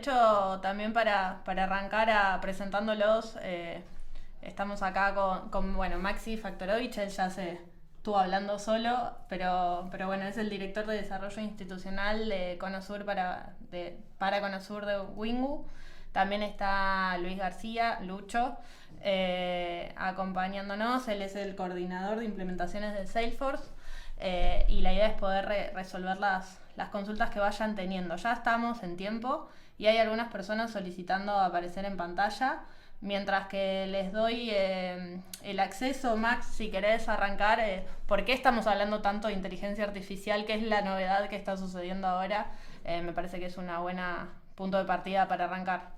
Hecho, también para arrancar presentándolos, estamos acá bueno, Maxi Faktorovich. Él ya se estuvo hablando solo, pero bueno, es el director de desarrollo institucional de Conosur para Conosur de Wingu. También está Luis García, Lucho, acompañándonos. Él es el coordinador de implementaciones de Salesforce. Y la idea es poder resolver las consultas que vayan teniendo. Ya estamos en tiempo y hay algunas personas solicitando aparecer en pantalla. Mientras que les doy el acceso, Max, si querés arrancar, ¿por qué estamos hablando tanto de inteligencia artificial? ¿Qué es la novedad que está sucediendo ahora? Me parece que es una buena punto de partida para arrancar.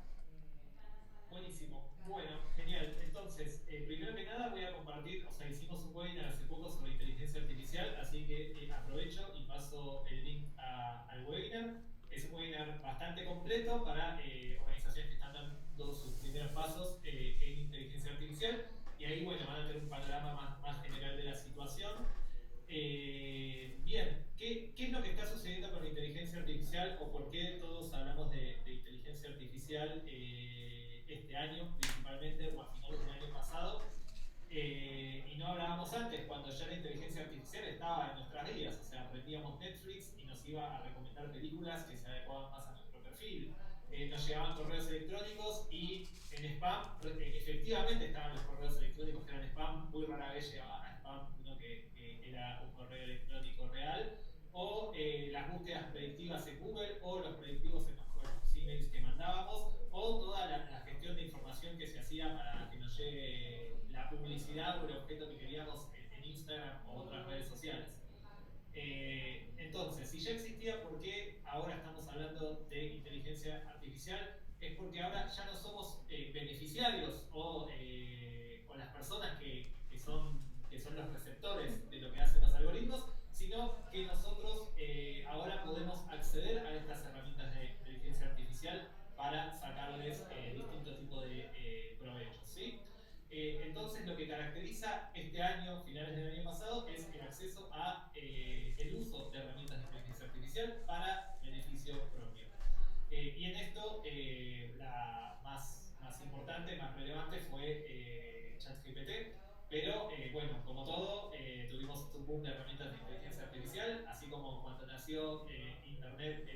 Buenísimo. Bueno, genial. Entonces, primero que nada voy a compartir, o sea, hicimos un webinar hace poco sobre inteligencia artificial, así que aprovecho y paso el link al webinar. Es un webinar bastante completo para organizaciones que están dando sus primeros pasos en inteligencia artificial y ahí, bueno, van a tener un panorama más general de la situación. Bien, ¿qué es lo que está sucediendo con la inteligencia artificial o por qué todos hablamos de inteligencia artificial este año principalmente o a finales del año pasado? Y no hablábamos antes, cuando ya la inteligencia artificial estaba en nuestras vidas, o sea, prendíamos Netflix y nos iba a recomendar películas que se adecuaban más a nuestro perfil. Nos llegaban correos electrónicos y en spam, efectivamente estaban los correos electrónicos que eran spam, muy rara vez llegaba a spam uno que era un correo electrónico real, o las búsquedas predictivas en Google, o los predictivos en los emails que mandábamos, o toda la gestión de información que se hacía para que nos llegue la publicidad o el objeto que queríamos en Instagram o otras redes sociales. Entonces, si ya existía, ¿por qué ahora estamos hablando de inteligencia artificial? Es porque ahora ya no somos beneficiarios o las personas que son los receptores de lo que hacen los algoritmos, sino que nosotros ahora podemos acceder a estas herramientas de inteligencia artificial para sacarles distintos tipos de provechos, ¿sí? Entonces, lo que caracteriza este año, finales del año pasado, es el acceso a el uso de herramientas de inteligencia artificial para beneficio propio. Y en esto, la más importante, más relevante fue ChatGPT. Pero bueno, como todo, tuvimos un boom de herramientas de inteligencia artificial, así como cuando nació Internet,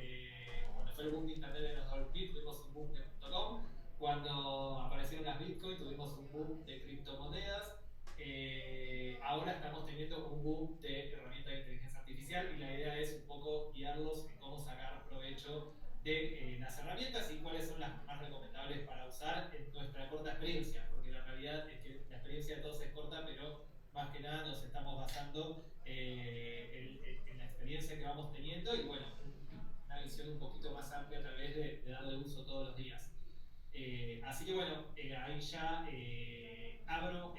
cuando fue el boom de Internet en los 2000, tuvimos un boom de .com, cuando aparecieron las Bitcoin, tuvimos un boom de criptomonedas. Ahora estamos teniendo un boom de herramientas de inteligencia artificial y la idea es un poco guiarlos en cómo sacar provecho de las herramientas y cuáles son las más recomendables para usar en nuestra corta experiencia, porque la realidad es que la experiencia de todos es corta, pero más que nada nos estamos basando en la experiencia que vamos teniendo y bueno, una visión un poquito más amplia a través de darle uso todos los días. Así que bueno, ahí ya abro,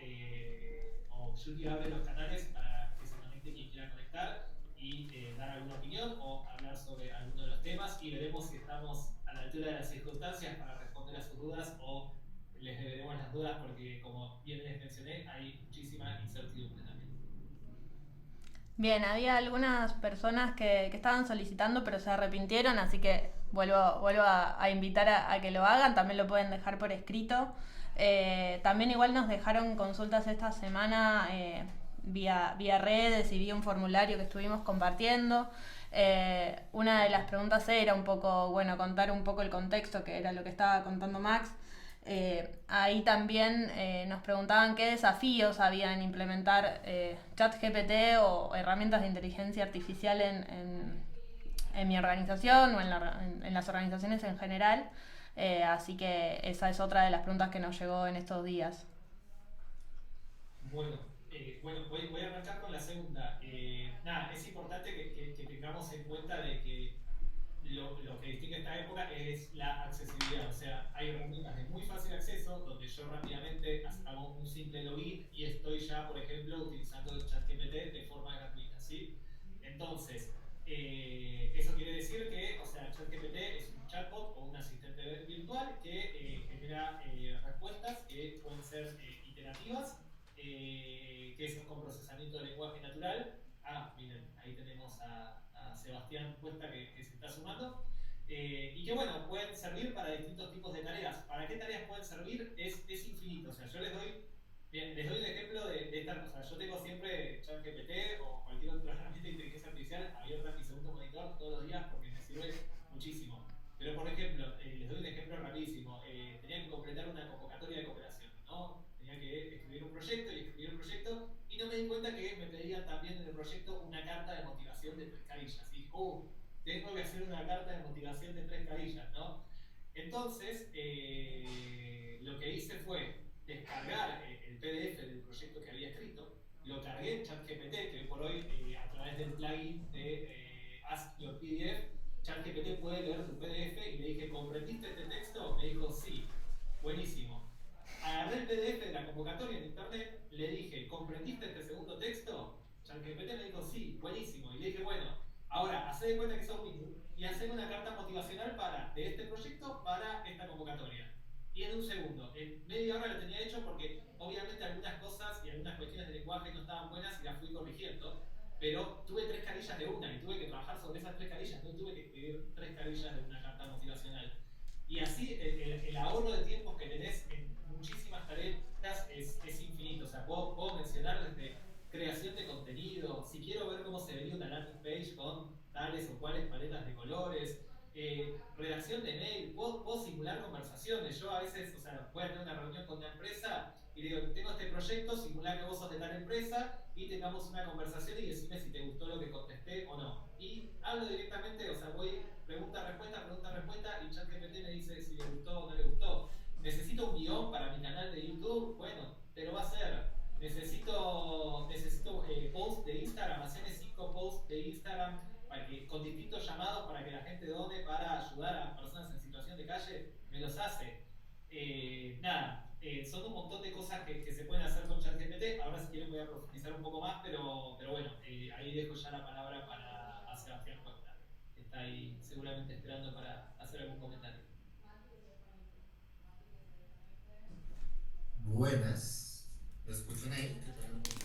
o Julie abre los canales para que se conecte quien quiera conectar y dar alguna opinión o hablar sobre alguno de los temas y veremos si estamos a la altura de las circunstancias para responder a sus dudas o les deberemos las dudas porque como bien les mencioné hay muchísima incertidumbre también. Bien, había algunas personas que estaban solicitando pero se arrepintieron, así que vuelvo a invitar a que lo hagan. También lo pueden dejar por escrito. También igual nos dejaron consultas esta semana vía redes y vía un formulario que estuvimos compartiendo. Una de las preguntas era un poco, bueno, contar un poco el contexto, que era lo que estaba contando Max. Ahí también nos preguntaban qué desafíos había en implementar ChatGPT o herramientas de inteligencia artificial en mi organización o en las organizaciones en general. Así que esa es otra de las preguntas que nos llegó en estos días. Bueno, bueno, voy a arrancar con la segunda. Nada, es importante que tengamos en cuenta de que lo que distingue esta época es la accesibilidad. O sea, hay herramientas de muy fácil acceso donde yo rápidamente hago un simple login y estoy ya, por ejemplo, utilizando ChatGPT de forma gratuita, ¿sí? Entonces, eso quiere decir que, o sea, ChatGPT es un chatbot o un asistente virtual que genera respuestas que pueden ser iterativas, que es con procesamiento de lenguaje natural. Ah, miren, ahí tenemos a Sebastián Cuesta que se está sumando. y que bueno, pueden servir para distintos tipos de tareas. ¿Para qué tareas pueden servir? Es infinito. O sea, yo les doy un ejemplo de esta cosa. Yo tengo siempre ChatGPT o cualquier otra herramienta de inteligencia artificial abierta en mi segundo monitor todos los días porque me sirve muchísimo. Pero por ejemplo, les doy un ejemplo rapidísimo. Tenía que completar una convocatoria de cooperación, ¿no? Tenía que escribir un proyecto y escribir un proyecto y no me di cuenta que me pedían también en el proyecto una carta de motivación de 3 carillas. Y dije, tengo que hacer una carta de motivación de 3 carillas, ¿no? Entonces, lo que hice fue descargar el PDF del proyecto que había escrito, lo cargué en ChatGPT, que hoy por hoy, a través del plugin de Ask Your PDF, ChatGPT puede leer tu PDF y le dije, ¿comprendiste este texto? Me dijo, sí, buenísimo. Agarré el PDF de la convocatoria en internet, le dije, ¿comprendiste este segundo texto? ChatGPT me dijo, sí, buenísimo. Y le dije, bueno, ahora, hacé de cuenta que sos Windows y haceme una carta motivacional de este proyecto para esta convocatoria. Y en un segundo, en media hora lo tenía hecho porque obviamente algunas cosas y algunas cuestiones de lenguaje no estaban buenas y las fui corrigiendo, pero tuve 3 carillas de una y tuve que trabajar sobre esas 3 carillas, no tuve que escribir 3 carillas de una carta motivacional. Y así el ahorro de tiempos que tenés en muchísimas tareas es infinito. O sea, puedo mencionar desde creación de contenido, si quiero ver cómo se vería una landing page con tales o cuales paletas de colores, redacción de mail, puedo simular conversaciones. Yo a veces, o sea, voy a tener una reunión con una empresa y le digo, tengo este proyecto, simular que vos sos de tal empresa y tengamos una conversación y decime si te gustó lo que contesté o no. Y hablo directamente, o sea, voy pregunta, respuesta y ChatGPT me dice si le gustó o no le gustó. Necesito un guión para mi canal de YouTube, bueno, te lo va a hacer. Necesito posts de Instagram, hacerme 5 posts de Instagram con distintos llamados para que la gente done para ayudar a personas en situación de calle, me los hace. Nada, son un montón de cosas que se pueden hacer con ChatGPT. Ahora si quieren voy a profundizar un poco más, pero bueno, ahí dejo ya la palabra para a Sebastián Costa, que está ahí seguramente esperando para hacer algún comentario. Buenas. ¿Me escuchan ahí? Que tengo un poco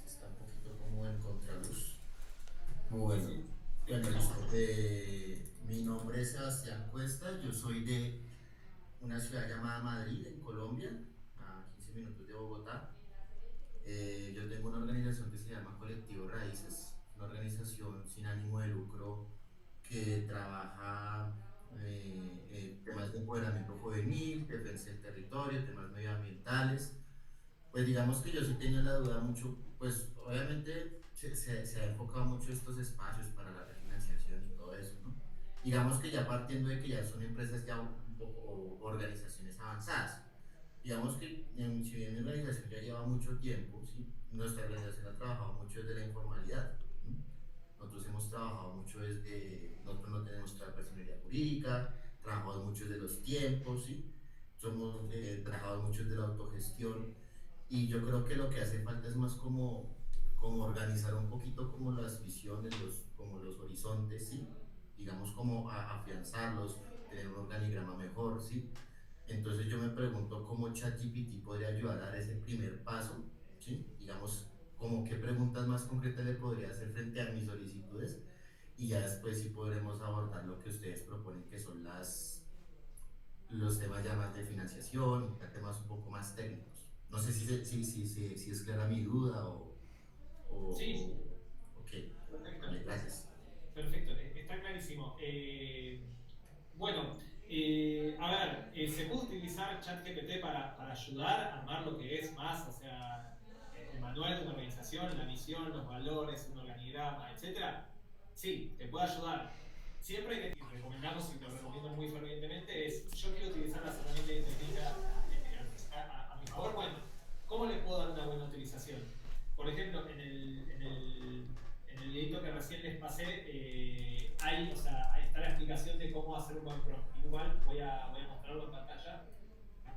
está un poquito como en contraluz. Bueno, Sí, te bueno, escuchamos. listo. Mi nombre es Sebastián Cuesta. Yo soy de una ciudad llamada Madrid, en Colombia, a 15 minutos de Bogotá. Yo tengo una organización que se llama Colectivo Raíces, una organización sin ánimo de lucro que trabaja temas de empoderamiento juvenil, defensa del territorio, temas medioambientales. Pues digamos que yo sí tenía la duda mucho, pues obviamente se ha enfocado mucho estos espacios para la refinanciación y todo eso, ¿no? Digamos que ya partiendo de que ya son empresas ya un poco o organizaciones avanzadas. Digamos que si bien mi organización ya lleva mucho tiempo, ¿sí? Nuestra organización ha trabajado mucho desde la informalidad. ¿Sí? Nosotros hemos trabajado mucho nosotros no tenemos personalidad jurídica, trabajamos mucho desde los tiempos, ¿sí? Trabajado mucho desde la autogestión y yo creo que lo que hace falta es más como organizar un poquito como las visiones, como los horizontes, ¿sí? Digamos como afianzarlos, tener un organigrama mejor, ¿sí? Entonces yo me pregunto cómo ChatGPT podría ayudar a dar ese primer paso, ¿sí? Digamos, como qué preguntas más concretas le podría hacer frente a mis solicitudes y ya después sí podremos abordar lo que ustedes proponen, que son los temas ya más de financiación y temas un poco más técnicos. No sé si es clara mi duda Sí, o ok, perfecto. vale, gracias. Perfecto, está clarísimo. Bueno, a ver, ¿se puede utilizar ChatGPT para ayudar a armar lo que es más, o sea, el manual de una organización, la misión, los valores, un organigrama, etcétera? Sí, te puede ayudar. Siempre que y recomendamos, y lo recomiendo muy fervientemente, es yo quiero utilizar las herramientas de inteligencia a mi favor. Bueno, ¿cómo le puedo dar una buena utilización? Por ejemplo, en el videito que recién les pasé, o sea, ahí está la explicación de cómo hacer un buen prompt. Igual voy a mostrarlo en pantalla,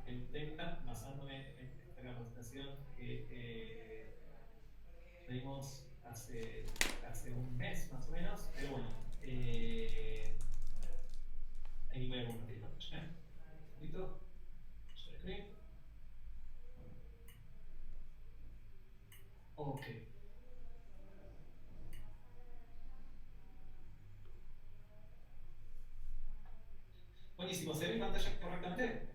que lo tengan, basándome en esta capacitación que tuvimos hace un mes más o menos, pero bueno, ahí voy a compartirlo. Un poquito, share screen. Ok. pantalla correctamente?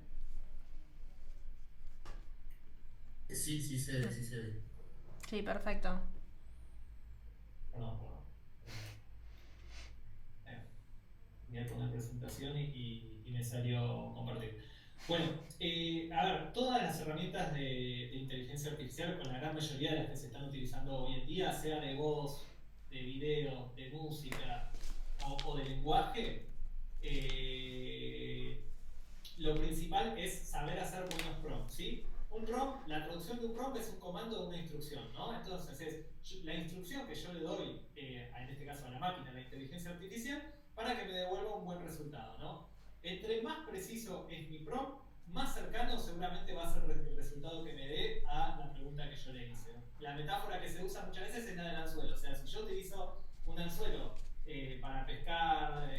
Sí, sí se ve, sí se ve. Sí, perfecto. Perdón. Voy a poner presentación y me salió compartir. Bueno, a ver, todas las herramientas de inteligencia artificial, con la gran mayoría de las que se están utilizando hoy en día, sea de voz, de video, de música o de lenguaje, eh, lo principal es saber hacer buenos prompts, ¿sí? Un prompt, la traducción de un prompt es un comando de una instrucción, ¿no? Entonces es la instrucción que yo le doy, en este caso a la máquina, a la inteligencia artificial, para que me devuelva un buen resultado, ¿no? Entre más preciso es mi prompt, más cercano seguramente va a ser el resultado que me dé a la pregunta que yo le hice. La metáfora que se usa muchas veces es la del anzuelo, o sea, si yo utilizo un anzuelo para pescar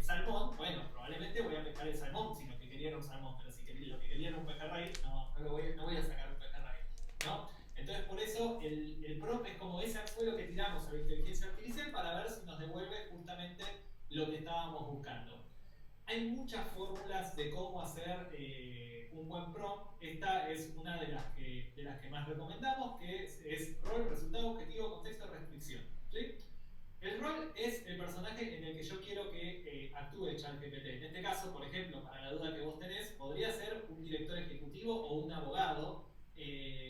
salmón, bueno, probablemente voy a pescar el salmón, si lo que quería era un salmón, pero si lo que quería era un pejerrey, no voy a sacar un pejerrey, ¿no? Entonces, por eso el prompt es como ese anzuelo que tiramos a la inteligencia artificial para ver si nos devuelve justamente lo que estábamos buscando. Hay muchas fórmulas de cómo hacer un buen prompt. Esta es una de las que más recomendamos, que es rol, resultado, objetivo, contexto, restricción. ¿Sí? El rol es el personaje en el que yo quiero que actúe ChatGPT. En este caso, por ejemplo, para la duda que vos tenés, podría ser un director ejecutivo o un abogado,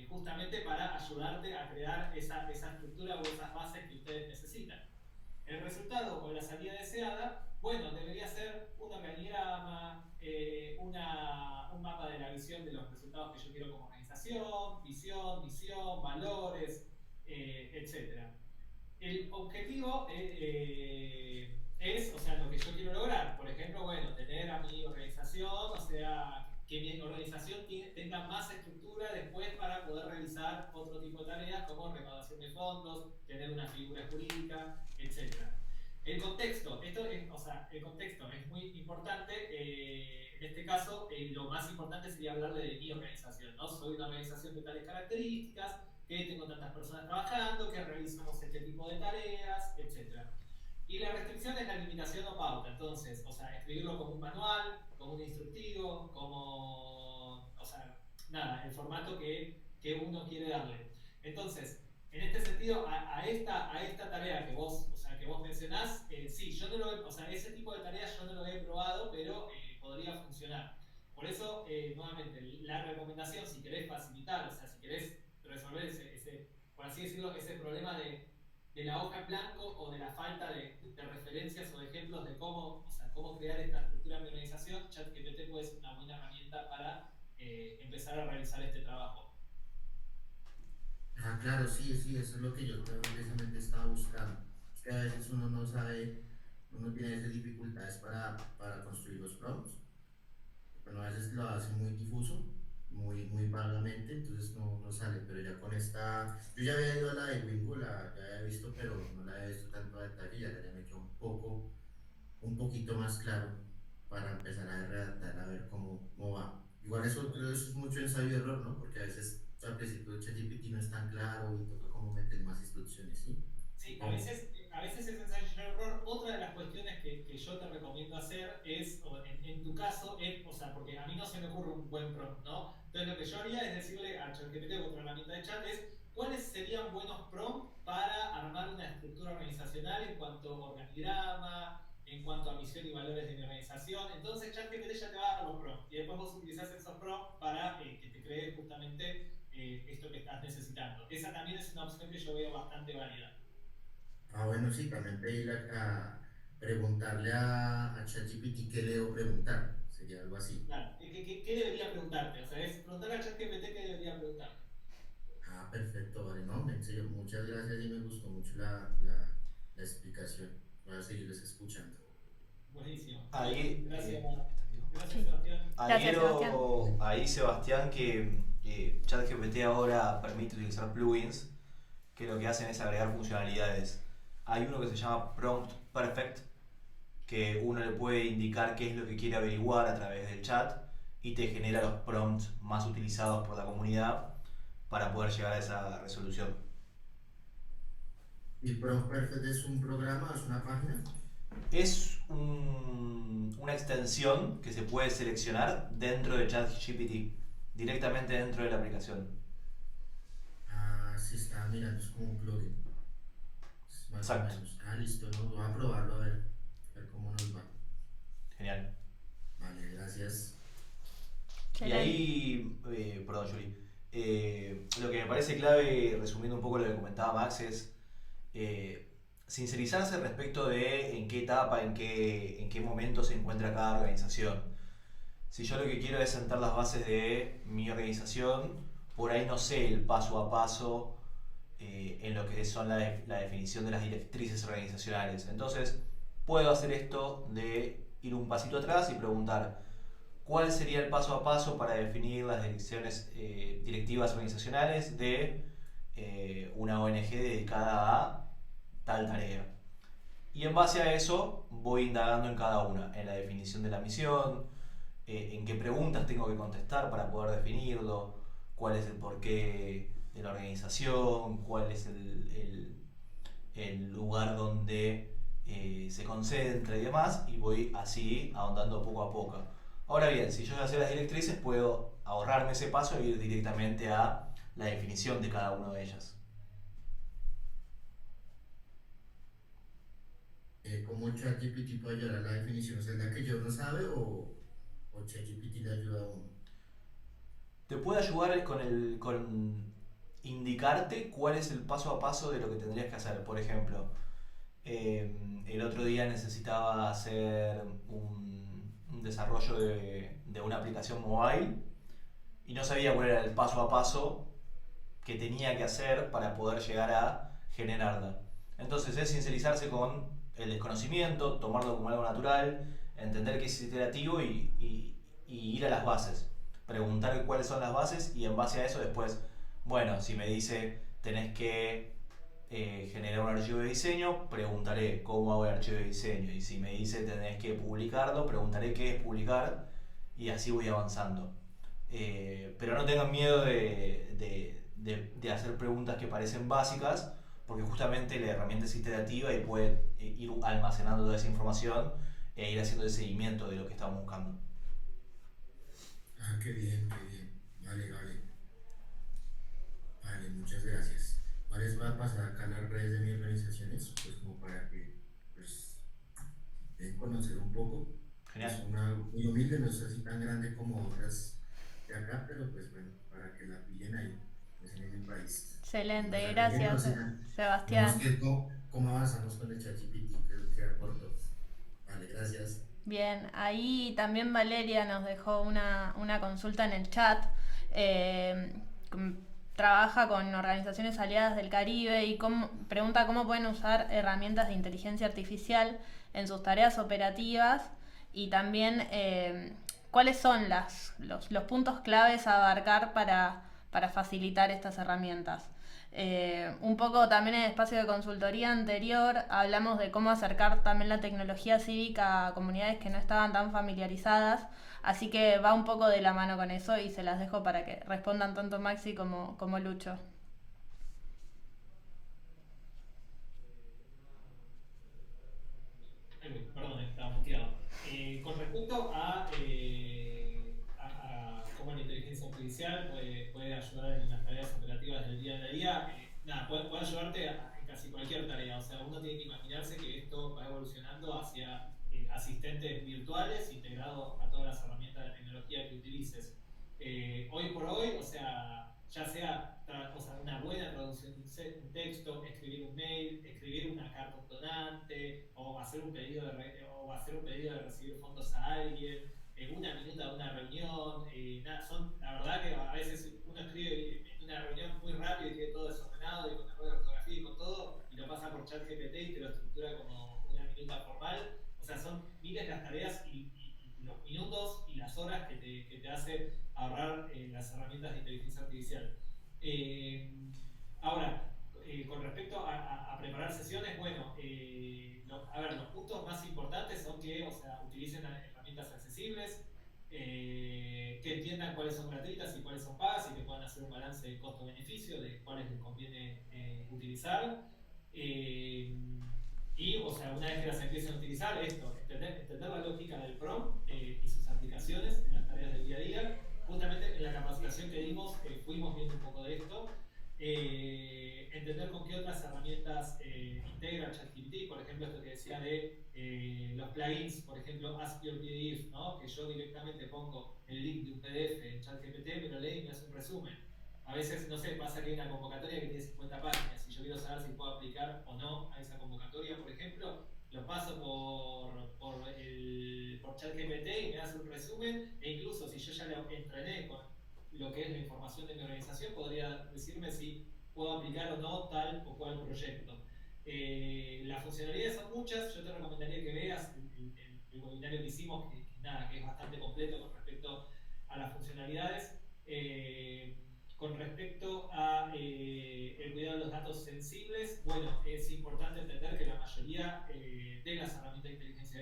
justamente para ayudarte a crear esa estructura o esas bases que ustedes necesitan. El resultado o la salida deseada, bueno, debería ser un organigrama, un mapa de la visión de los resultados que yo quiero como organización, visión, misión, valores, etc. El objetivo es, o sea, lo que yo quiero lograr. Por ejemplo, bueno, tener a mi organización, o sea, que mi organización tenga más estructura después para poder realizar otro tipo de tareas como recaudación de fondos, tener una figura jurídica, etc. El contexto, el contexto es muy importante. En este caso, lo más importante sería hablarle de mi organización, ¿no? Soy una organización de tales características, que tengo tantas personas trabajando, que realizamos este tipo de tareas, etc. Y la restricción es la limitación o pauta. Entonces, o sea, escribirlo como un manual, como un instructivo, como, o sea, nada, el formato que uno quiere darle. Entonces, en este sentido, a esta tarea que vos, o sea, que vos mencionás, sí, yo no lo he, o sea, ese tipo de tareas yo no lo he probado, pero podría funcionar. Por eso, nuevamente, la recomendación, si querés facilitar, o sea, si querés resolver por así decirlo, ese problema de la hoja en blanco o de la falta de referencias o de ejemplos de cómo, o sea, cómo crear esta estructura en mi organización, ChatGPT puede ser una buena herramienta para empezar a realizar este trabajo. Ah, claro, sí, sí, eso es lo que yo precisamente estaba buscando. Es que a veces uno no sabe, uno tiene esas dificultades para construir los prompts. Bueno, a veces lo hace muy difuso, muy vagamente, entonces no sale, pero ya con esta, yo ya había ido a la de Wingo, ya había visto, pero no la había visto tanto a detalle, ya me quedó un poquito más claro para empezar a redactar, a ver cómo va. Igual eso creo que eso es mucho ensayo y error, ¿no? Porque a veces al principio ChatGPT no es tan claro y toca como meter más instrucciones, ¿sí? Sí, ¿Cómo? a veces es ensayo y error. Otra de las cuestiones que yo te recomiendo hacer es, en tu caso, o sea, porque a mí no se me ocurre un buen prompt, ¿no? Entonces lo que yo haría es decirle a ChatGPT, otra herramienta de chat, es cuáles serían buenos prompts para armar una estructura organizacional en cuanto a organigrama, en cuanto a misión y valores de mi organización. Entonces ChatGPT ya te va a dar los prompts y después vos utilizás esos prompts para que te cree justamente esto que estás necesitando. Esa también es una opción que yo veo bastante válida. Ah, bueno, sí, también pedirle preguntarle a ChatGPT qué le debo preguntar, sería algo así. Claro, ¿qué debería preguntarte? O sea, es preguntar a ChatGPT qué debería preguntarte. Ah, perfecto, vale, no, en serio, muchas gracias y me gustó mucho la explicación. Voy a seguirles escuchando. Buenísimo. Bueno, Ahí, gracias. Sí. Gracias, Sebastián. Gracias, Sebastián. adhiero ahí, Sebastián, que ChatGPT ahora permite utilizar plugins que lo que hacen es agregar funcionalidades. Hay uno que se llama Prompt Perfect, que uno le puede indicar qué es lo que quiere averiguar a través del chat y te genera los prompts más utilizados por la comunidad para poder llegar a esa resolución. ¿Y ProPerfect es un programa, es una página? Es una extensión que se puede seleccionar dentro de ChatGPT, directamente dentro de la aplicación. Ah, sí, estaba mirando, es como un plugin, más o Exacto, menos. Ah, listo, no, voy a probarlo a ver cómo nos va. genial. Vale, gracias. Y Excelente. ahí, perdón, Yuri, lo que me parece clave, resumiendo un poco lo que comentaba Max, es eh, sincerizarse respecto de en qué etapa, en qué momento se encuentra cada organización. Si yo lo que quiero es sentar las bases de mi organización, por ahí no sé el paso a paso en lo que son la definición de las directrices organizacionales. Entonces, puedo hacer esto de ir un pasito atrás y preguntar cuál sería el paso a paso para definir las direcciones directivas organizacionales de una ONG dedicada a tal tarea. Y en base a eso voy indagando en cada una, en la definición de la misión, en qué preguntas tengo que contestar para poder definirlo, cuál es el porqué de la organización, cuál es el lugar donde se concentra y demás, y voy así ahondando poco a poco. Ahora bien, si yo ya sé las directrices, puedo ahorrarme ese paso e ir directamente a la definición de cada una de ellas. ¿Cómo ChatGPT puede ayudar a la definición? ¿Es la que yo no sabe o ChatGPT le ayuda a uno? Te puede ayudar con indicarte cuál es el paso a paso de lo que tendrías que hacer. Por ejemplo, el otro día necesitaba hacer un desarrollo de una aplicación mobile y no sabía cuál era el paso a paso que tenía que hacer para poder llegar a generarla. Entonces es sincerizarse con el desconocimiento, tomarlo como algo natural, entender que es iterativo y ir a las bases. Preguntar cuáles son las bases y en base a eso después, bueno, si me dice tenés que generar un archivo de diseño, preguntaré cómo hago el archivo de diseño. Y si me dice tenés que publicarlo, preguntaré qué es publicar y así voy avanzando. Pero no tengan miedo de hacer preguntas que parecen básicas, porque justamente la herramienta es iterativa y puede ir almacenando toda esa información e ir haciendo el seguimiento de lo que estamos buscando. Ah, qué bien, qué bien. Vale, vale. Vale, muchas gracias. Vale, les voy a pasar acá las redes de mi organizaciones, pues como para que pues den conocer un poco. Es Genial. una muy humilde, no es así tan grande como otras de acá, pero pues bueno, para que la pillen ahí, pues en el país. Y nos Excelente, agreguen, gracias, nos sigan. Vemos Sebastián. que cómo avanzamos con el ChatGPT, que aportó. Vale, gracias. Bien, ahí también Valeria nos dejó una consulta en el chat. Eh, com- Trabaja con organizaciones aliadas del Caribe y pregunta cómo pueden usar herramientas de inteligencia artificial en sus tareas operativas y también cuáles son los puntos claves a abarcar para facilitar estas herramientas. Un poco también en el espacio de consultoría anterior hablamos de cómo acercar también la tecnología cívica a comunidades que no estaban tan familiarizadas, así que va un poco de la mano con eso y se las dejo para que respondan tanto Maxi como Lucho. Uy, perdón, estaba muteado. Con respecto a cómo la inteligencia artificial puede ayudar en las tareas operativas del día a día, nada, puede ayudarte en casi cualquier tarea. O sea, uno tiene que imaginarse que esto va evolucionando hacia asistentes virtuales integrados a todas las herramientas de tecnología que utilices. Hoy por hoy, o sea, ya sea, o sea, una buena traducción de un texto, escribir un mail, escribir una carta a un donante, o hacer un pedido o hacer un pedido de recibir fondos a alguien, una minuta de una reunión, la verdad que a veces uno escribe en una reunión muy rápido y tiene todo desordenado y con error de ortografía y con todo, y lo pasa por chat GPT y te lo estructura como una minuta formal. O sea, son miles las tareas y los minutos y las horas que te hace ahorrar las herramientas de inteligencia artificial. Eh, Ahora, con respecto a preparar sesiones, bueno, a ver, los puntos más importantes son que, o sea, utilicen herramientas accesibles, que entiendan cuáles son gratuitas y cuáles son pagas y que puedan hacer un balance de costo-beneficio de cuáles les conviene utilizar. Eh, Y, o sea, una vez que las empiecen a utilizar, entender la lógica del prompt y sus aplicaciones en las tareas del día a día. Justamente en la capacitación que dimos, fuimos viendo un poco de esto. Entender con qué otras herramientas integra ChatGPT, por ejemplo, esto que decía de los plugins, por ejemplo, Ask Your PDF, ¿no? Que yo directamente pongo el link de un PDF en ChatGPT, me lo lee y me hace un resumen. A veces, no sé, pasa que hay una convocatoria que tiene 50 páginas y yo quiero saber si puedo aplicar o no a esa convocatoria, por ejemplo, lo paso por ChatGPT y me hace un resumen, e incluso si yo ya lo entrené con lo que es la información de mi organización, podría decirme si puedo aplicar o no tal o cual proyecto. Las funcionalidades son muchas, yo te recomendaría que veas el webinario que hicimos, que es bastante completo con respecto a las funcionalidades. Con respecto a el cuidado de los datos sensibles, bueno, es importante entender que la mayoría de las herramientas de inteligencia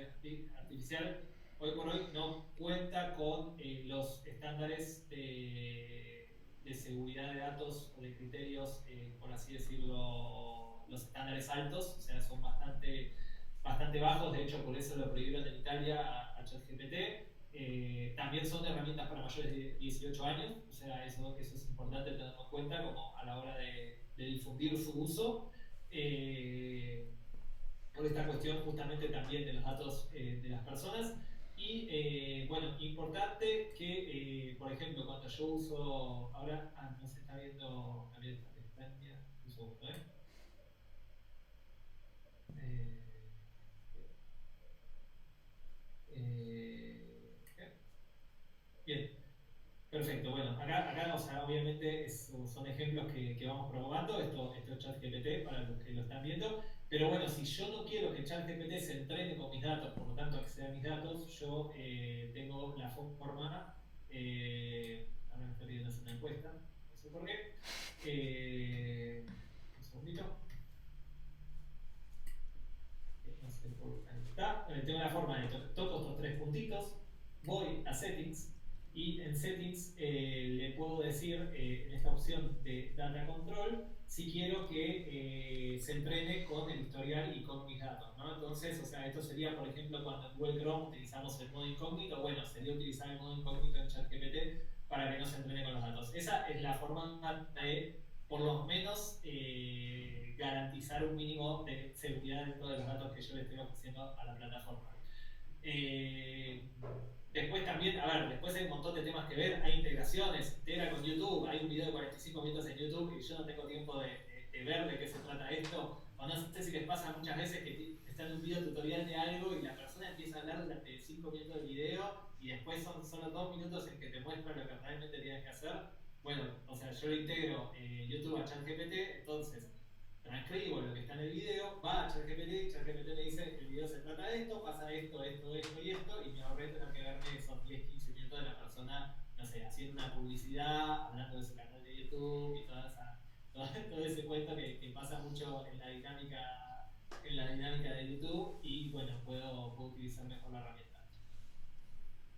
artificial hoy por hoy no cuenta con los estándares de seguridad de datos o de criterios, por así decirlo, los estándares altos, o sea, son bastante bajos. De hecho, por eso lo prohibieron en Italia a ChatGPT. También son herramientas para mayores de 18 años, o sea, eso es importante tenerlo en cuenta como a la hora de difundir su uso, por esta cuestión justamente también de los datos de las personas. Y bueno, importante que, por ejemplo, cuando yo uso, ahora no se está viendo la pestaña, un segundo, bien, perfecto. Bueno, acá o sea, obviamente son ejemplos que vamos probando, esto es ChatGPT para los que lo están viendo, pero bueno, si yo no quiero que ChatGPT se entrene con mis datos, por lo tanto acceda a mis datos, yo tengo la forma, ahora me estoy pidiendo hacer una encuesta, no sé por qué, un segundito. No sé por ahí está. Tengo la forma de toco estos tres puntitos, voy a Settings y en Settings le puedo decir en esta opción de Data Control si quiero que se entrene con el historial y con mis datos, ¿no? Entonces, o sea, esto sería, por ejemplo, cuando en Google Chrome utilizamos el modo incógnito, bueno, sería utilizar el modo incógnito en ChatGPT para que no se entrene con los datos. Esa es la forma de, por lo menos, garantizar un mínimo de seguridad dentro de los datos que yo le estoy ofreciendo a la plataforma. Después también, a ver, después hay un montón de temas que ver, hay integraciones, integra con YouTube, hay un video de 45 minutos en YouTube y yo no tengo tiempo de ver de qué se trata esto, o no sé si les pasa muchas veces que están en un video tutorial de algo y la persona empieza a hablar durante 5 minutos del video y después son solo 2 minutos en que te muestra lo que realmente tienes que hacer. Bueno, o sea, yo lo integro YouTube a ChatGPT, entonces transcribo lo que está en el video, va a ChatGPT, ChatGPT me dice el video se trata de esto, pasa esto y esto, y me ahorré tener que verme esos 10-15 minutos de la persona, no sé, haciendo una publicidad, hablando de su canal de YouTube y todo ese cuento que pasa mucho en la dinámica de YouTube, y bueno, puedo utilizar mejor la herramienta.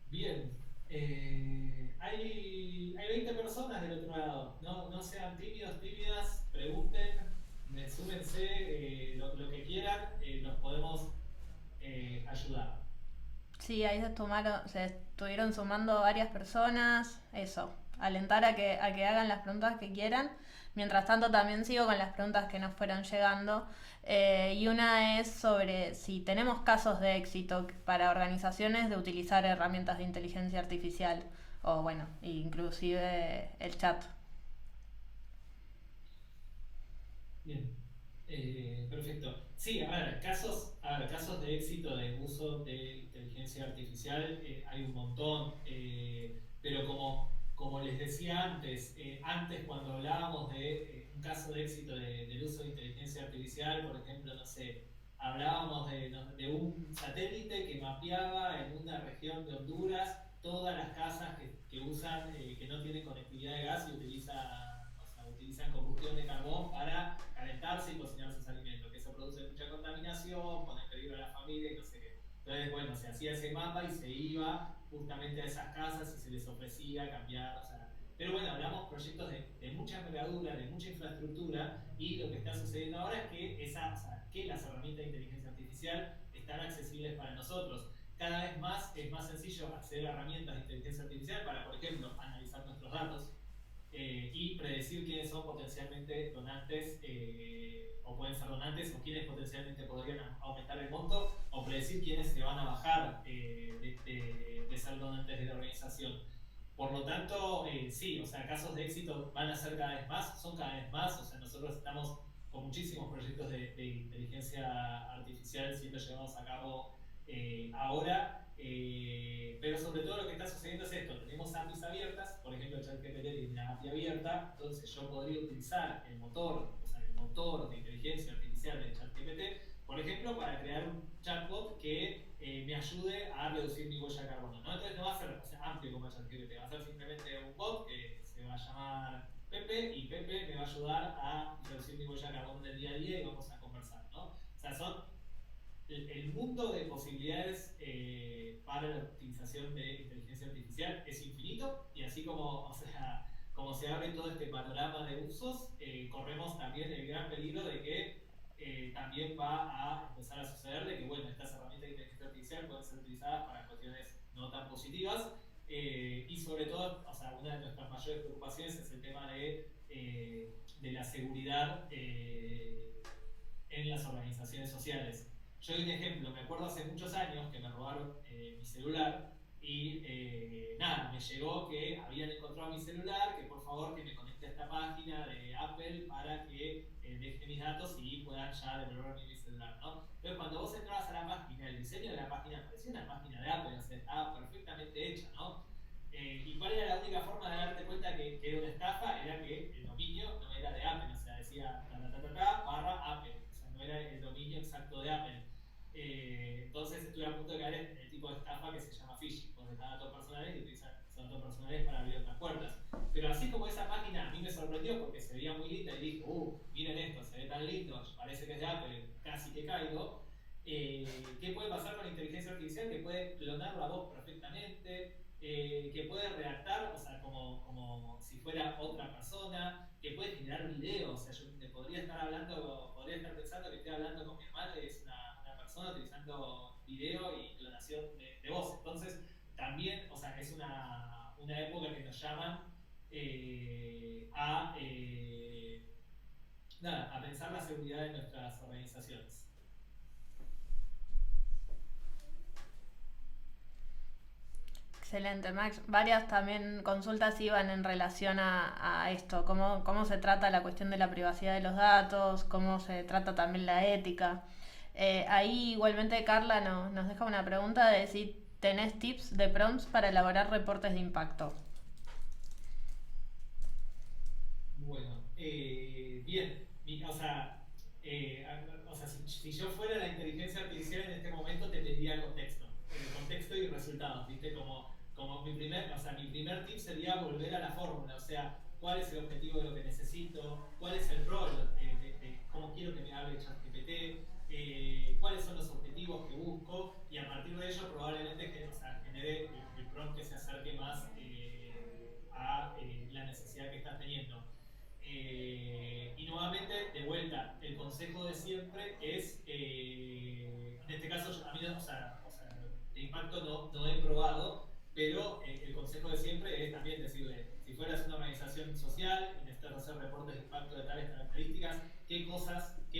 Bien, hay 20 personas del otro lado, no sean tímidos, tímidas, pregunten. Súmense lo que quieran, nos podemos ayudar. Sí, ahí se estuvieron sumando varias personas, eso, alentar a que hagan las preguntas que quieran. Mientras tanto también sigo con las preguntas que nos fueron llegando, y una es sobre si tenemos casos de éxito para organizaciones de utilizar herramientas de inteligencia artificial o bueno, inclusive el chat. Bien, perfecto. Sí, a ver, casos de éxito de uso de inteligencia artificial hay un montón, pero como les decía antes cuando hablábamos de un caso de éxito del uso de inteligencia artificial, por ejemplo, no sé, hablábamos de un satélite que mapeaba en una región de Honduras todas las casas que usan, que no tienen conectividad de gas y utilizan combustión de carbón para calentarse y cocinar sus alimentos, que eso produce mucha contaminación, pone en peligro a la familia y no sé qué. Entonces, bueno, se hacía ese mapa y se iba justamente a esas casas y se les ofrecía cambiar, o sea, Pero bueno, hablamos proyectos de mucha envergadura, de mucha infraestructura, y lo que está sucediendo ahora es que, que las herramientas de inteligencia artificial están accesibles para nosotros. Cada vez más es más sencillo acceder a herramientas de inteligencia artificial para, por ejemplo, analizar nuestros datos y predecir quiénes son potencialmente donantes o pueden ser donantes, o quiénes potencialmente podrían aumentar el monto, o predecir quiénes se van a bajar de ser donantes de la organización. Por lo tanto, sí, o sea, casos de éxito van a ser cada vez más, son cada vez más, o sea, nosotros estamos con muchísimos proyectos de inteligencia artificial siendo llevados a cabo ahora, pero sobre todo lo que está sucediendo es esto: tenemos APIs abiertas, por ejemplo, ChatGPT tiene una API abierta, entonces yo podría utilizar el motor de inteligencia artificial de ChatGPT, por ejemplo, para crear un chatbot que me ayude a reducir mi huella de carbono, ¿no? Entonces no va a ser, o sea, amplio como ChatGPT, va a ser simplemente un bot que se va a llamar Pepe, y Pepe me va a ayudar a reducir mi huella de carbono del día a día, y vamos a conversar, ¿no? O sea, son el mundo de posibilidades para la utilización de inteligencia artificial es infinito, y así como, o sea, como se abre todo este panorama de usos, corremos también el gran peligro de que también va a empezar a suceder de que, bueno, estas herramientas de inteligencia artificial pueden ser utilizadas para cuestiones no tan positivas, y sobre todo, o sea, una de nuestras mayores preocupaciones es el tema de la seguridad en las organizaciones sociales. Yo doy un ejemplo: me acuerdo hace muchos años que me robaron mi celular, y nada, me llegó que habían encontrado mi celular, que por favor que me conecte a esta página de Apple para que deje mis datos y puedan ya devolverme mi celular, ¿no? Entonces, cuando vos entrabas a la página, el diseño de la página parecía una página de Apple, o sea, estaba perfectamente hecha, ¿no? ¿Y cuál era la única forma de darte cuenta que era una estafa? Era que el dominio no era de Apple, o sea, decía /Apple, o sea, no era el dominio exacto de Apple. Entonces estuve a punto de caer en el tipo de estafa que se llama phishing, donde están datos personales y utilizan esos datos personales para abrir otras puertas. Pero así como esa página a mí me sorprendió porque se veía muy linda, y dije, miren esto, se ve tan lindo, parece que es de Apple, casi que caigo. ¿Qué puede pasar con la inteligencia artificial? Que puede clonar la voz perfectamente, que puede redactar, o sea, como si fuera otra persona, que puede generar videos. O sea, yo te podría estar pensando que estoy hablando con mi hermano y es una persona utilizando video y clonación de voz. Entonces, también, o sea, es una época que nos llaman a pensar la seguridad de nuestras organizaciones. Excelente, Max. Varias también consultas iban en relación a esto, cómo se trata la cuestión de la privacidad de los datos, cómo se trata también la ética. Ahí igualmente Carla nos deja una pregunta de si tenés tips de prompts para elaborar reportes de impacto. Bueno, bien, si yo fuera la inteligencia artificial en este momento te pediría contexto y resultados, ¿viste? Como mi primer tip sería volver a la fórmula, o sea, cuál es el objetivo de lo que necesito, cuál es el rol de cómo quiero que me hable ChatGPT, cuáles son los objetivos que busco, y a partir de ello probablemente genere el prompt que se acerque más a la necesidad que estás teniendo. Y nuevamente, de vuelta, el consejo de siempre es, en este caso, a mí de impacto no he probado, pero el consejo de siempre es también decirle, si fueras una organización social y necesitas hacer reportes de impacto de tales características, qué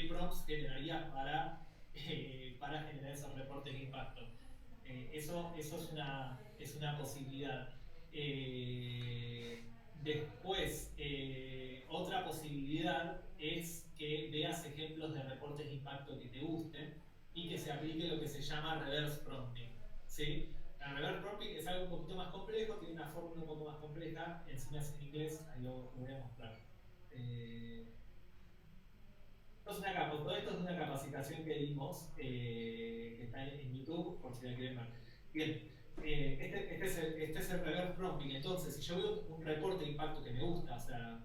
prompts generarías para generar esos reportes de impacto. Eso es una posibilidad. Después, otra posibilidad es que veas ejemplos de reportes de impacto que te gusten y que se aplique lo que se llama reverse prompting, ¿sí? El reverse prompting es algo un poquito más complejo, tiene una fórmula un poco más compleja, encima es en inglés, ahí lo voy a mostrar. Todo esto es una capacitación que dimos, que está en YouTube, por si la quieren ver. Bien. Este es el reverse prompting. Entonces, si yo veo un reporte de impacto que me gusta, la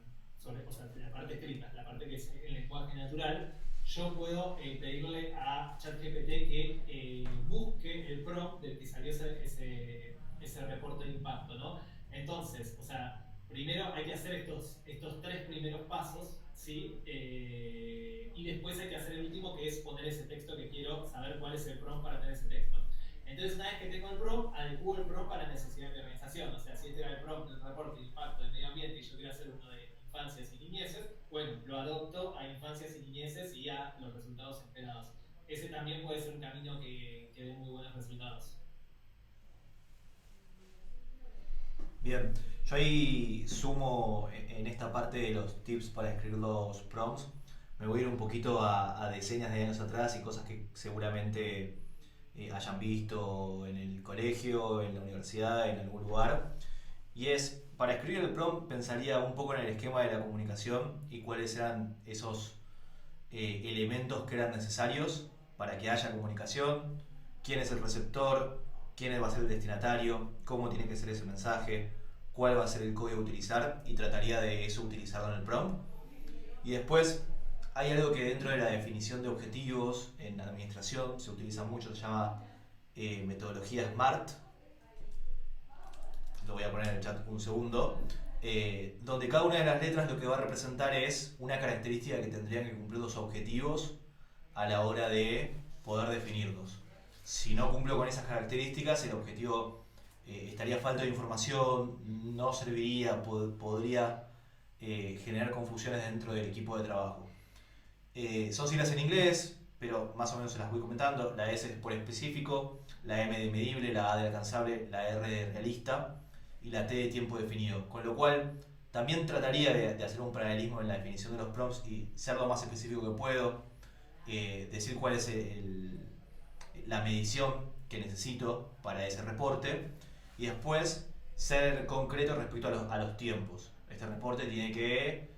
parte escrita, la parte que es el lenguaje natural, yo puedo pedirle a ChatGPT que busque el prompt del que salió ese reporte de impacto, ¿no? Entonces, primero hay que hacer estos tres primeros pasos, ¿sí? Y después hay que hacer el último, que es poner ese texto que quiero, saber cuál es el prompt para tener ese texto. Entonces, una vez que tengo el prompt, adecuo el prompt a la necesidad de mi organización. O sea, si este era el prompt del reporte de impacto del medio ambiente y yo quiero hacer uno de infancias y niñeces, bueno, lo adopto a infancias y niñeces y a los resultados esperados. Ese también puede ser un camino que dé muy buenos resultados. Bien, yo ahí sumo en esta parte de los tips para escribir los prompts. Me voy a ir un poquito a decenas de años atrás y cosas que seguramente hayan visto en el colegio, en la universidad, en algún lugar. Y es, para escribir el prompt pensaría un poco en el esquema de la comunicación y cuáles eran esos elementos que eran necesarios para que haya comunicación, quién es el receptor, quién va a ser el destinatario, cómo tiene que ser ese mensaje, cuál va a ser el código a utilizar, y trataría de eso utilizarlo en el prompt. Y después hay algo que dentro de la definición de objetivos en la administración se utiliza mucho, se llama metodología SMART. Lo voy a poner en el chat un segundo. Donde cada una de las letras lo que va a representar es una característica que tendrían que cumplir los objetivos a la hora de poder definirlos. Si no cumplo con esas características, el objetivo estaría falta de información, no serviría, podría generar confusiones dentro del equipo de trabajo. Son siglas en inglés, pero más o menos se las voy comentando. La S es por específico, la M de medible, la A de alcanzable, la R de realista y la T de tiempo definido. Con lo cual, también trataría de hacer un paralelismo en la definición de los prompts y ser lo más específico que puedo, decir cuál es la medición que necesito para ese reporte y después ser concreto respecto a los tiempos. Este reporte tiene que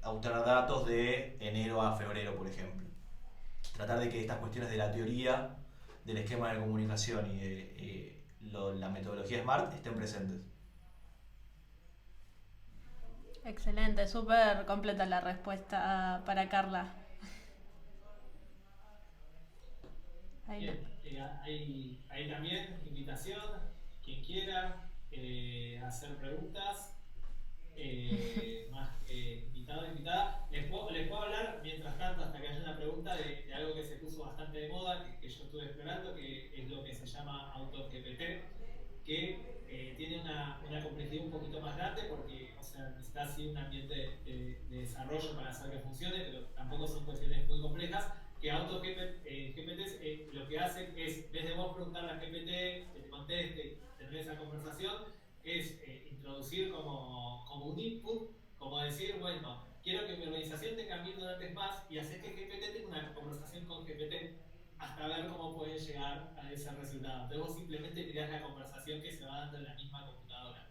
obtener datos de enero a febrero, por ejemplo. Tratar de que estas cuestiones de la teoría, del esquema de comunicación y de la metodología SMART estén presentes. Excelente, súper completa la respuesta para Carla. Bien, hay también invitación, quien quiera hacer preguntas, más invitado, invitada. Les puedo hablar, mientras tanto, hasta que haya una pregunta, de algo que se puso bastante de moda, que yo estuve explorando, que es lo que se llama AutoGPT, que tiene una complejidad un poquito más grande, porque necesita así un ambiente de desarrollo para hacer que funcione, pero tampoco son cuestiones muy complejas. Que AutoGPT lo que hace es, en vez de vos preguntarle a GPT que te conteste, tener esa conversación, es introducir como un input, como decir, bueno, quiero que mi organización tenga 1000 donantes más, y hacer que GPT tenga una conversación con GPT hasta ver cómo pueden llegar a ese resultado. Entonces vos simplemente mirás la conversación que se va dando en la misma computadora.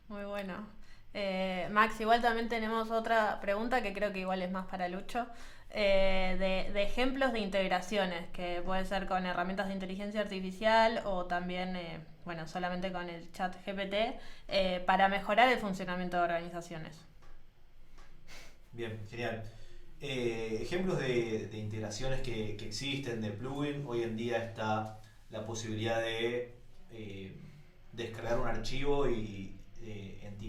Muy bueno. Max, igual también tenemos otra pregunta que creo que igual es más para Lucho, de ejemplos de integraciones, que puede ser con herramientas de inteligencia artificial o también, solamente con el chat GPT, para mejorar el funcionamiento de organizaciones. Bien, genial. Ejemplos de integraciones que existen, de plugin. Hoy en día está la posibilidad de descargar un archivo en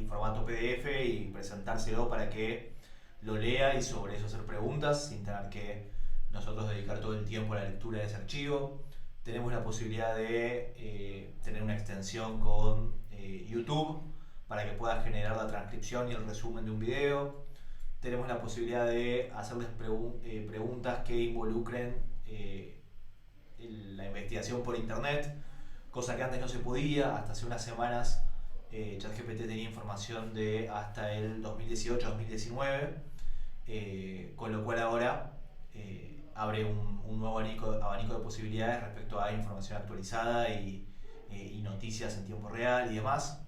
formato PDF y presentárselo para que lo lea y sobre eso hacer preguntas sin tener que nosotros dedicar todo el tiempo a la lectura de ese archivo. Tenemos la posibilidad de tener una extensión con YouTube para que pueda generar la transcripción y el resumen de un video. Tenemos la posibilidad de hacerles preguntas que involucren la investigación por internet, cosa que antes no se podía. Hasta hace unas semanas ChatGPT tenía información de hasta el 2018-2019, con lo cual ahora abre un nuevo abanico de posibilidades respecto a información actualizada y noticias en tiempo real y demás.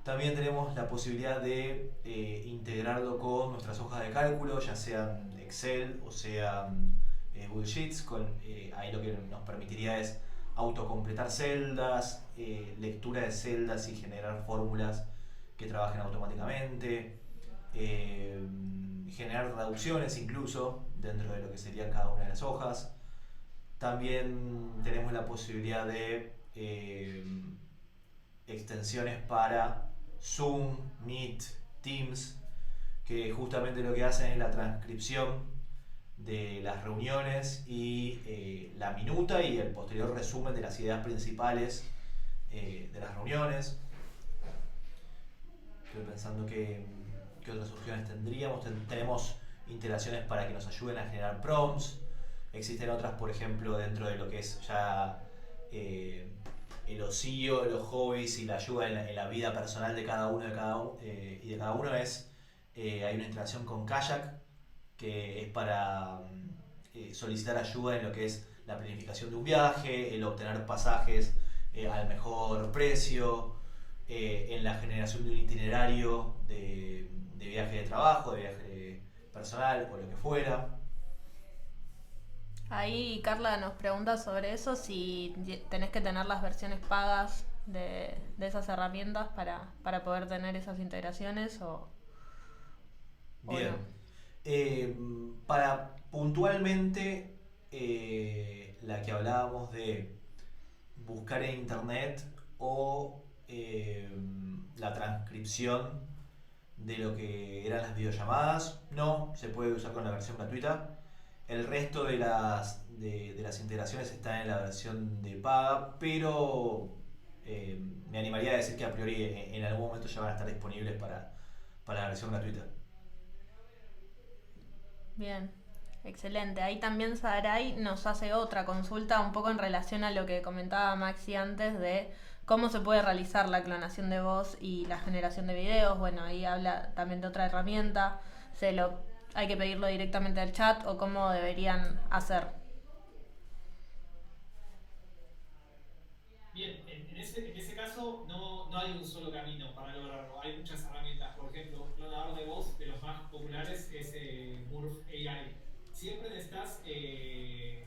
También tenemos la posibilidad de integrarlo con nuestras hojas de cálculo, ya sean Excel o sean Google Sheets. Ahí lo que nos permitiría es autocompletar celdas, lectura de celdas y generar fórmulas que trabajen automáticamente, generar traducciones incluso dentro de lo que serían cada una de las hojas. También tenemos la posibilidad de extensiones para Zoom, Meet, Teams, que justamente lo que hacen es la transcripción de las reuniones y la minuta y el posterior resumen de las ideas principales de las reuniones. Estoy pensando qué otras opciones tendríamos. Tenemos integraciones para que nos ayuden a generar prompts. Existen otras, por ejemplo, dentro de lo que es ya el ocio, los hobbies y la ayuda en la vida personal de cada uno, y de cada uno hay una integración con Kayak que es para solicitar ayuda en lo que es la planificación de un viaje, el obtener pasajes al mejor precio, en la generación de un itinerario de viaje de trabajo, de viaje personal o lo que fuera. Ahí Carla nos pregunta sobre eso, si tenés que tener las versiones pagas de esas herramientas para poder tener esas integraciones o Bien. no. Para puntualmente la que hablábamos de buscar en internet o la transcripción de lo que eran las videollamadas, no, se puede usar con la versión gratuita. El resto de las integraciones están en la versión de paga, pero me animaría a decir que a priori en algún momento ya van a estar disponibles para la versión gratuita. Bien, excelente. Ahí también Sarai nos hace otra consulta un poco en relación a lo que comentaba Maxi antes de cómo se puede realizar la clonación de voz y la generación de videos. Bueno, ahí habla también de otra herramienta. Hay que pedirlo directamente al chat o cómo deberían hacer. Bien, en ese caso no hay un solo camino para lograrlo. Hay muchas herramientas. Por ejemplo, un clonador de voz de los más populares es Murph AI. Siempre necesitas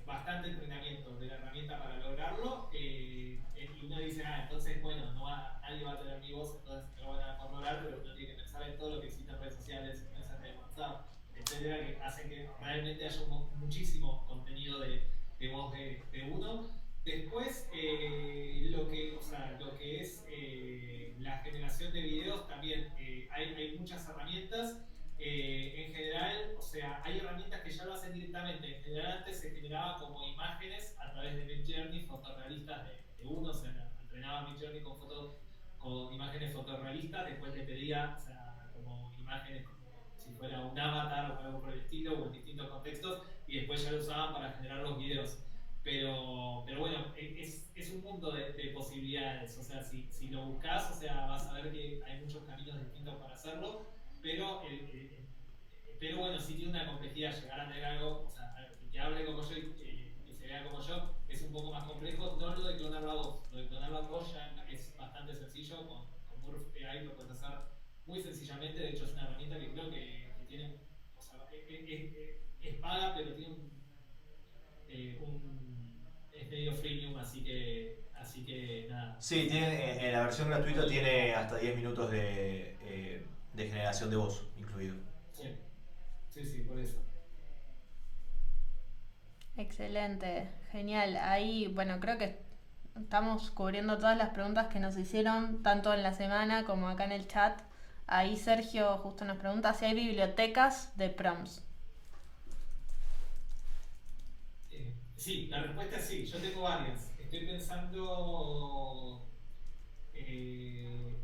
bastante entrenamiento de la herramienta para lograrlo. Y uno dice, entonces, bueno, nadie va a tener mi voz, entonces me lo van a controlar, pero uno tiene que pensar en todo lo que existe en redes sociales, mensajes de WhatsApp, etcétera, que hacen que realmente haya muchísimo contenido de voz de uno. Después, lo que es la generación de videos, también hay muchas herramientas. En general, o sea, hay herramientas que ya lo hacen directamente. En general, antes se generaba como imágenes a través de Midjourney, fotorrealistas de uno, o sea, entrenaba Midjourney con imágenes fotorrealistas, después le pedía, o sea, como imágenes como si fuera un avatar o algo por el estilo, o en distintos contextos, y después ya lo usaban para generar los videos. Pero bueno, es un mundo de posibilidades. O sea, si lo buscas, o sea, vas a ver que hay muchos caminos distintos para hacerlo. Pero bueno, sí tiene una complejidad. Llegar a tener algo, o sea, que hable como yo y que se vea como yo, es un poco más complejo. No lo de clonar la voz. Lo de clonar la voz ya es bastante sencillo. Con Murph AI lo puedes hacer muy sencillamente. De hecho, es una herramienta que creo que tiene, o sea, es paga, pero tiene es medio freemium, así que nada. Sí, en la versión gratuita tiene hasta 10 minutos de generación de voz incluido. Sí, por eso. Excelente, genial. Ahí, bueno, creo que estamos cubriendo todas las preguntas que nos hicieron, tanto en la semana como acá en el chat. Ahí Sergio justo nos pregunta si hay bibliotecas de prompts. Sí, la respuesta es sí. Yo tengo varias. Estoy pensando...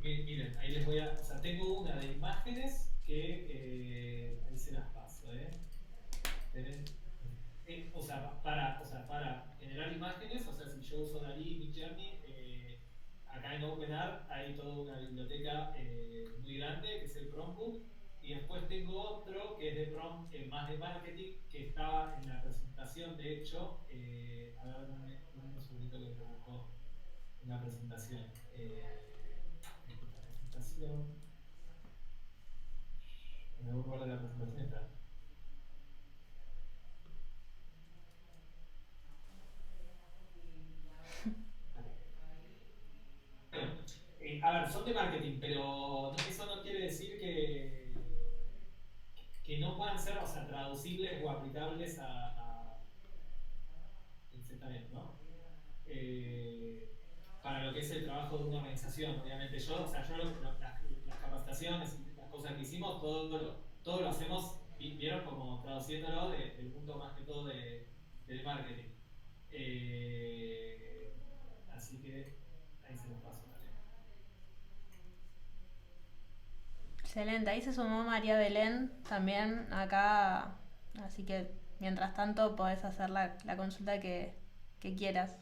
miren, ahí les voy a... O sea, tengo una de imágenes que... ahí se las paso, para generar imágenes, o sea, si yo uso Dalí y Midjourney, acá en OpenArt hay toda una biblioteca muy grande, que es el Prompt Book, y después tengo otro que es de prompt, más de marketing, que estaba en la presentación, de hecho, a ver, un segundito que te busco una presentación. Me voy a guardar la presentación esta. A ver, son de marketing, pero eso no quiere decir que no puedan ser, o sea, traducibles o aplicables a ¿no? para lo que es el trabajo de una organización. Obviamente yo, o sea, las capacitaciones y las cosas que hicimos, todo lo hacemos, vieron como traduciéndolo del mundo más que todo del marketing. Así que ahí se los paso también. Excelente, ahí se sumó María Belén también acá, así que mientras tanto podés hacer la consulta que quieras.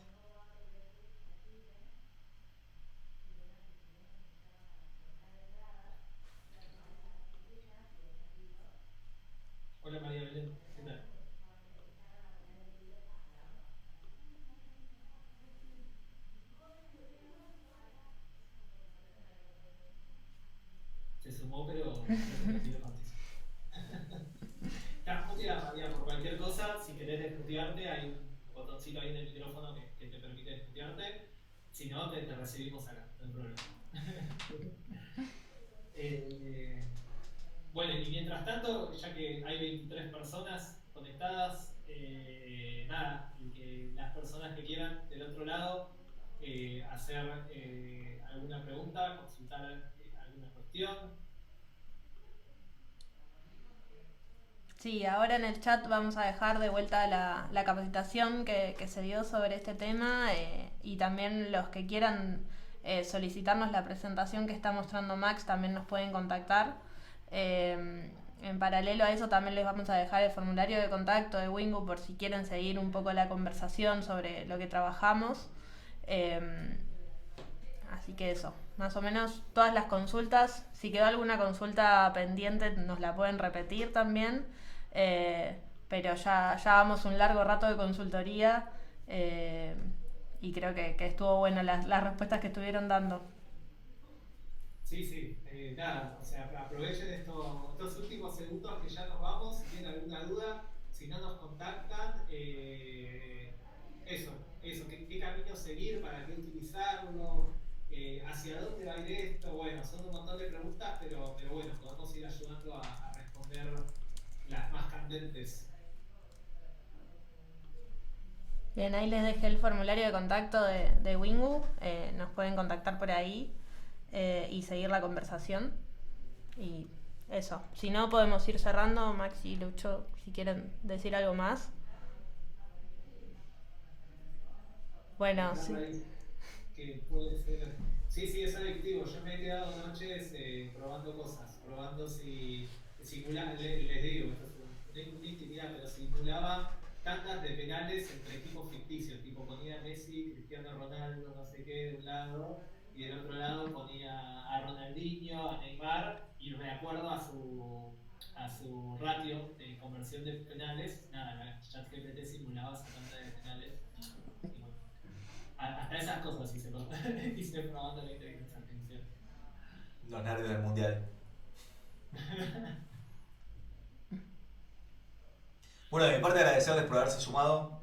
Hola María Belén, ¿qué tal? Se sumó, pero creo que quiero participar. Estás muteada, María, por cualquier cosa. Si querés desmutearte, hay un botoncito ahí en el micrófono que te permite desmutearte. Si no, te recibimos acá, no hay problema. Eh, bueno, y mientras tanto, ya que hay 23 personas conectadas, nada, y que las personas que quieran del otro lado hacer alguna pregunta, consultar alguna cuestión. Sí, ahora en el chat vamos a dejar de vuelta la capacitación que se dio sobre este tema y también los que quieran solicitarnos la presentación que está mostrando Max también nos pueden contactar. En paralelo a eso también les vamos a dejar el formulario de contacto de Wingu por si quieren seguir un poco la conversación sobre lo que trabajamos. Eh, Así que eso, más o menos todas las consultas, si quedó alguna consulta pendiente nos la pueden repetir también, pero ya vamos un largo rato de consultoría y creo que estuvo bueno las respuestas que estuvieron dando. Sí, sí, nada, o sea, aprovechen estos últimos segundos que ya nos vamos, si tienen alguna duda, si no nos contactan, qué camino seguir, para qué utilizarlo, hacia dónde va a ir esto, bueno, son un montón de preguntas, pero bueno, podemos ir ayudando a responder las más candentes. Bien, ahí les dejé el formulario de contacto de Wingu, nos pueden contactar por ahí y seguir la conversación. Y eso, si no podemos ir cerrando, Max y Lucho, si quieren decir algo más. Bueno, sí. Que puede ser. Sí, sí, es adictivo. Yo me he quedado noches probando cosas, probando si simulaba, les digo, esto es una intimidad, pero simulaba tantas de penales entre equipos ficticios, tipo ponía a Messi, Cristiano Ronaldo, no sé qué, de un lado, y del otro lado ponía a Ronaldinho, a Neymar, y de acuerdo a su ratio de conversión de penales, nada, ChatGPT simulaba esa tanda de penales y bueno, hasta esas cosas hice probando la inteligencia artificial. Los nervios del mundial. Bueno, de mi parte agradecerles por haberse sumado.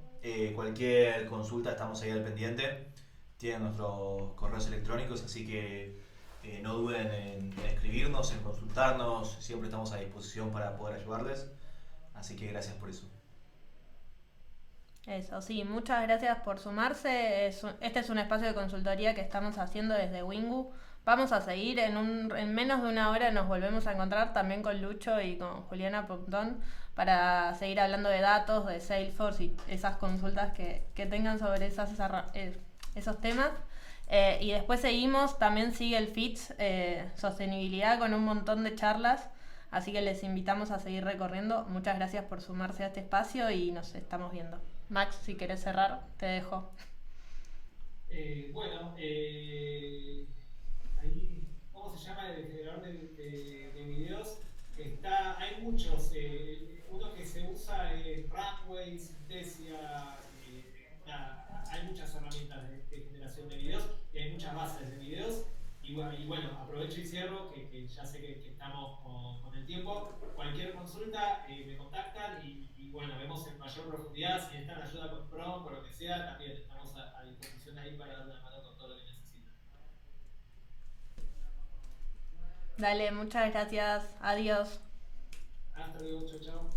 Cualquier consulta estamos ahí al pendiente. Tienen nuestros correos electrónicos, así que no duden en escribirnos, en consultarnos. Siempre estamos a disposición para poder ayudarles. Así que gracias por eso. Eso, sí, muchas gracias por sumarse. Este es un espacio de consultoría que estamos haciendo desde Wingu. Vamos a seguir, en menos de una hora nos volvemos a encontrar también con Lucho y con Juliana Pontón para seguir hablando de datos, de Salesforce y esas consultas que tengan sobre esos temas. Y después seguimos, también sigue el FITS, sostenibilidad con un montón de charlas. Así que les invitamos a seguir recorriendo. Muchas gracias por sumarse a este espacio y nos estamos viendo. Max, si querés cerrar, te dejo. Bueno, ahí, ¿cómo se llama el generador de videos? Hay muchos. Uno que se usa es Runway, Synthesia. Hay muchas herramientas de generación de videos y hay muchas bases de videos. Y bueno, aprovecho y cierro, que ya sé que estamos con el tiempo. Cualquier consulta me contactan y bueno, vemos en mayor profundidad. Si necesitan ayuda con PROM o lo que sea, también estamos a disposición ahí para dar una mano con todo lo que necesiten. Dale, muchas gracias. Adiós. Hasta luego, chao, chao.